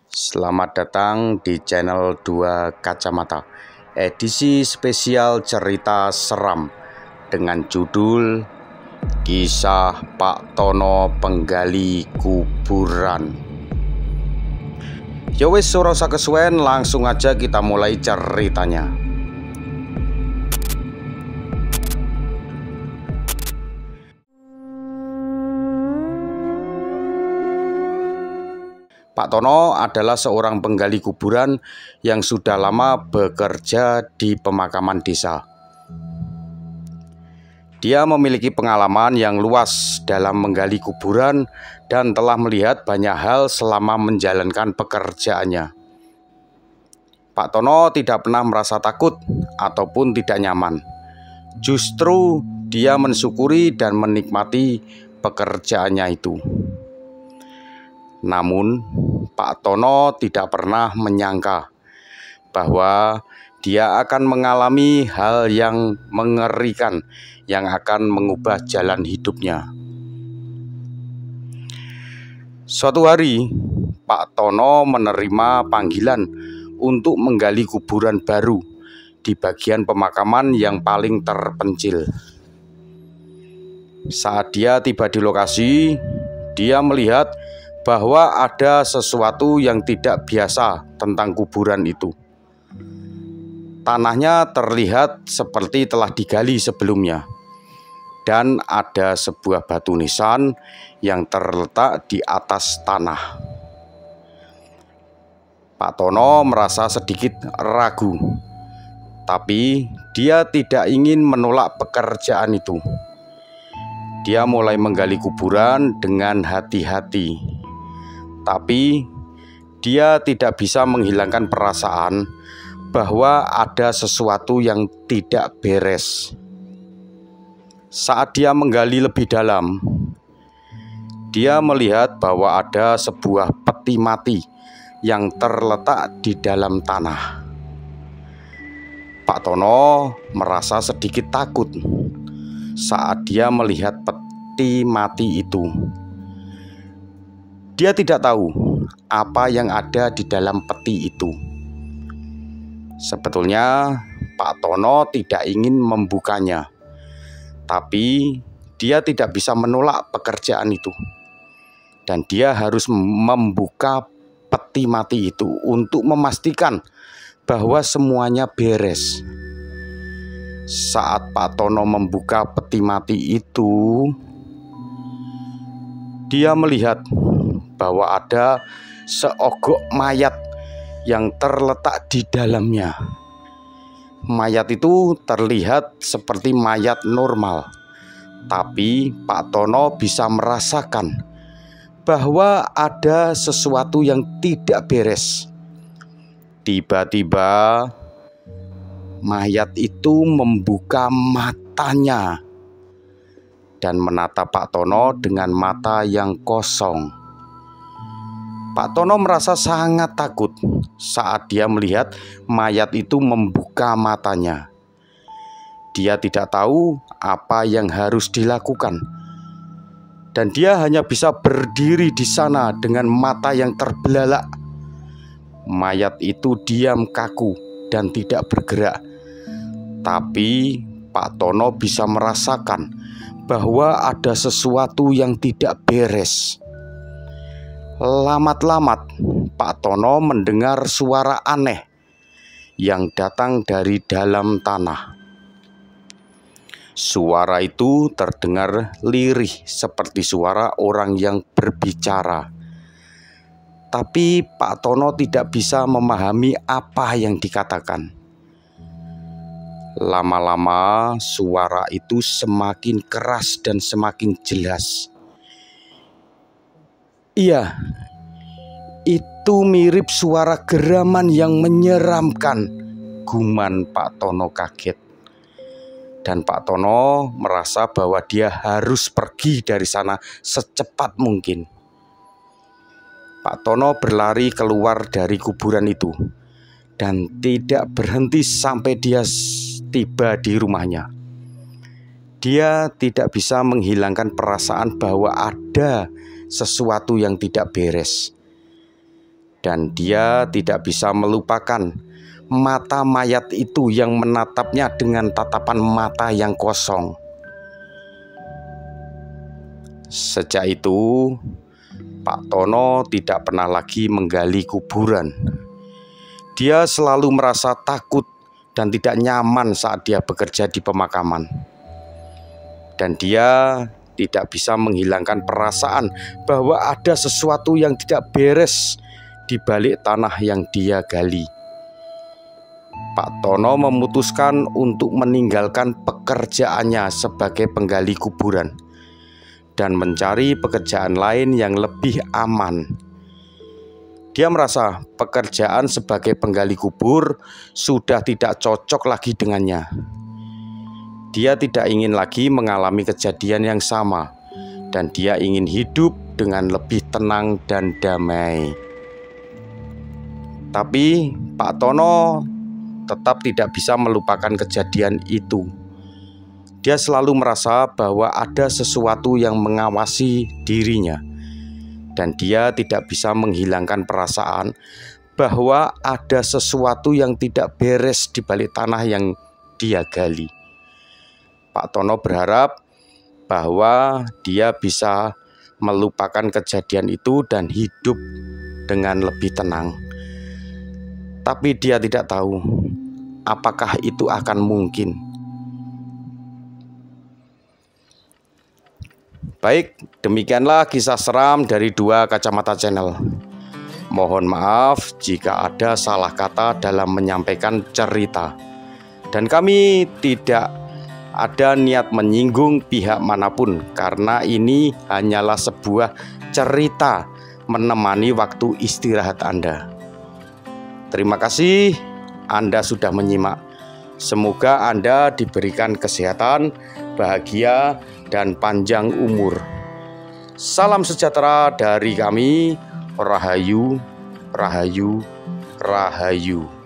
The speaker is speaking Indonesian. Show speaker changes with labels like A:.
A: Selamat datang di channel 2 Kacamata, edisi spesial cerita seram dengan judul Kisah Pak Tono Penggali Kuburan. Yowes, ora usah kesuwen, langsung aja kita mulai ceritanya. Pak Tono adalah seorang penggali kuburan yang sudah lama bekerja di pemakaman desa. Dia memiliki pengalaman yang luas dalam menggali kuburan dan telah melihat banyak hal selama menjalankan pekerjaannya. Pak Tono tidak pernah merasa takut ataupun tidak nyaman. Justru dia mensyukuri dan menikmati pekerjaannya itu. Namun, Pak Tono tidak pernah menyangka bahwa dia akan mengalami hal yang mengerikan yang akan mengubah jalan hidupnya. Suatu hari, Pak Tono menerima panggilan untuk menggali kuburan baru di bagian pemakaman yang paling terpencil. Saat dia tiba di lokasi, dia melihat bahwa ada sesuatu yang tidak biasa tentang kuburan itu. Tanahnya terlihat seperti telah digali sebelumnya, dan ada sebuah batu nisan yang terletak di atas tanah. Pak Tono merasa sedikit ragu, tapi dia tidak ingin menolak pekerjaan itu. Dia mulai menggali kuburan dengan hati-hati. Tapi dia tidak bisa menghilangkan perasaan bahwa ada sesuatu yang tidak beres. Saat dia menggali lebih dalam, dia melihat bahwa ada sebuah peti mati yang terletak di dalam tanah. Pak Tono merasa sedikit takut saat dia melihat peti mati itu. Dia tidak tahu apa yang ada di dalam peti itu. Sebetulnya Pak Tono tidak ingin membukanya, tapi dia tidak bisa menolak pekerjaan itu. Dan dia harus membuka peti mati itu untuk memastikan bahwa semuanya beres. Saat Pak Tono membuka peti mati itu, dia melihat bahwa ada seogok mayat yang terletak di dalamnya. Mayat itu terlihat seperti mayat normal, tapi Pak Tono bisa merasakan bahwa ada sesuatu yang tidak beres. Tiba-tiba mayat itu membuka matanya dan menatap Pak Tono dengan mata yang kosong. Pak Tono merasa sangat takut saat dia melihat mayat itu membuka matanya. Dia tidak tahu apa yang harus dilakukan, dan dia hanya bisa berdiri di sana dengan mata yang terbelalak. Mayat itu diam kaku dan tidak bergerak. Tapi Pak Tono bisa merasakan bahwa ada sesuatu yang tidak beres. Lamat-lamat Pak Tono mendengar suara aneh yang datang dari dalam tanah. Suara itu terdengar lirih seperti suara orang yang berbicara. Tapi Pak Tono tidak bisa memahami apa yang dikatakan. Lama-lama suara itu semakin keras dan semakin jelas. Iya, itu mirip suara geraman yang menyeramkan, guman Pak Tono kaget. Dan Pak Tono merasa bahwa dia harus pergi dari sana secepat mungkin. Pak Tono berlari keluar dari kuburan itu dan tidak berhenti sampai dia tiba di rumahnya. Dia tidak bisa menghilangkan perasaan bahwa ada sesuatu yang tidak beres. dan dia tidak bisa melupakan mata mayat itu yang menatapnya dengan tatapan mata yang kosong. Sejak itu, Pak Tono tidak pernah lagi menggali kuburan. Dia selalu merasa takut dan tidak nyaman saat dia bekerja di pemakaman. Dan dia tidak bisa menghilangkan perasaan bahwa ada sesuatu yang tidak beres di balik tanah yang dia gali. Pak Tono memutuskan untuk meninggalkan pekerjaannya sebagai penggali kuburan dan mencari pekerjaan lain yang lebih aman. Dia merasa pekerjaan sebagai penggali kubur sudah tidak cocok lagi dengannya. Dia tidak ingin lagi mengalami kejadian yang sama, dan dia ingin hidup dengan lebih tenang dan damai. Tapi Pak Tono tetap tidak bisa melupakan kejadian itu. Dia selalu merasa bahwa ada sesuatu yang mengawasi dirinya, dan dia tidak bisa menghilangkan perasaan bahwa ada sesuatu yang tidak beres di balik tanah yang dia gali. Pak Tono berharap bahwa dia bisa melupakan kejadian itu dan hidup dengan lebih tenang. Tapi dia tidak tahu apakah itu akan mungkin. Baik, demikianlah kisah seram dari Dua Kacamata Channel. Mohon maaf jika ada salah kata dalam menyampaikan cerita. Dan kami tidak ada niat menyinggung pihak manapun, karena ini hanyalah sebuah cerita menemani waktu istirahat Anda. Terima kasih Anda sudah menyimak. Semoga Anda diberikan kesehatan, bahagia, dan panjang umur. Salam sejahtera dari kami. Rahayu, Rahayu, Rahayu.